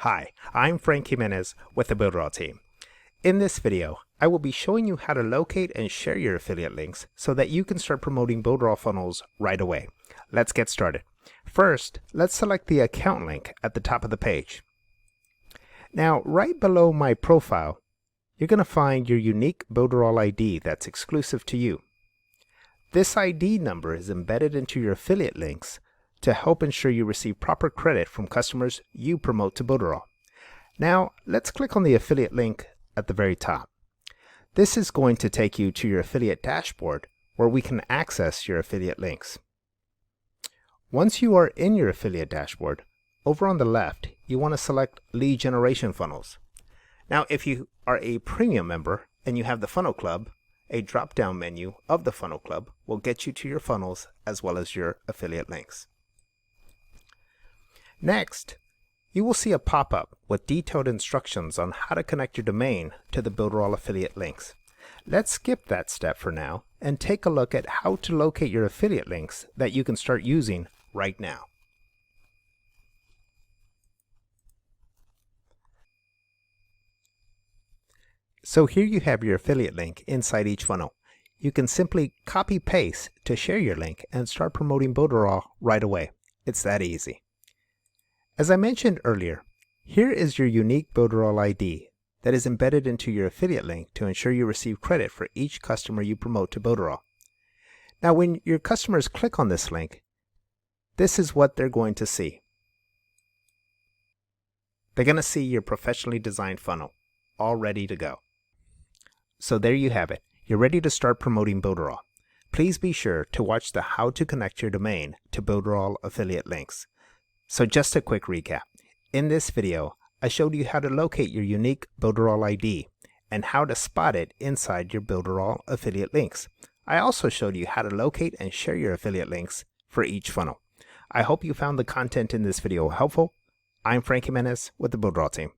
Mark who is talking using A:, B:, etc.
A: Hi, I'm Frank Jimenez with the Builderall team. In this video, I will be showing you how to locate and share your affiliate links so that you can start promoting Builderall funnels right away. Let's get started. First, let's select the account link at the top of the page. Now, right below my profile, you're going to find your unique Builderall ID that's exclusive to you. This ID number is embedded into your affiliate links to help ensure you receive proper credit from customers you promote to Builderall. Now, let's click on the affiliate link at the very top. This is going to take you to your affiliate dashboard where we can access your affiliate links. Once you are in your affiliate dashboard, over on the left, you want to select lead generation funnels. Now, if you are a premium member and you have the funnel club, a drop-down menu of the funnel club will get you to your funnels as well as your affiliate links. Next, you will see a pop-up with detailed instructions on how to connect your domain to the Builderall affiliate links. Let's skip that step for now and take a look at how to locate your affiliate links that you can start using right now. So here you have your affiliate link inside each funnel. You can simply copy-paste to share your link and start promoting Builderall right away. It's that easy. As I mentioned earlier, here is your unique Builderall ID that is embedded into your affiliate link to ensure you receive credit for each customer you promote to Builderall. Now, when your customers click on this link, this is what they're going to see. They're going to see your professionally designed funnel, all ready to go. So there you have it. You're ready to start promoting Builderall. Please be sure to watch the How to Connect Your Domain to Builderall affiliate links. So just a quick recap. In this video, I showed you how to locate your unique Builderall ID and how to spot it inside your Builderall affiliate links. I also showed you how to locate and share your affiliate links for each funnel. I hope you found the content in this video helpful. I'm Frank Jimenez with the Builderall team.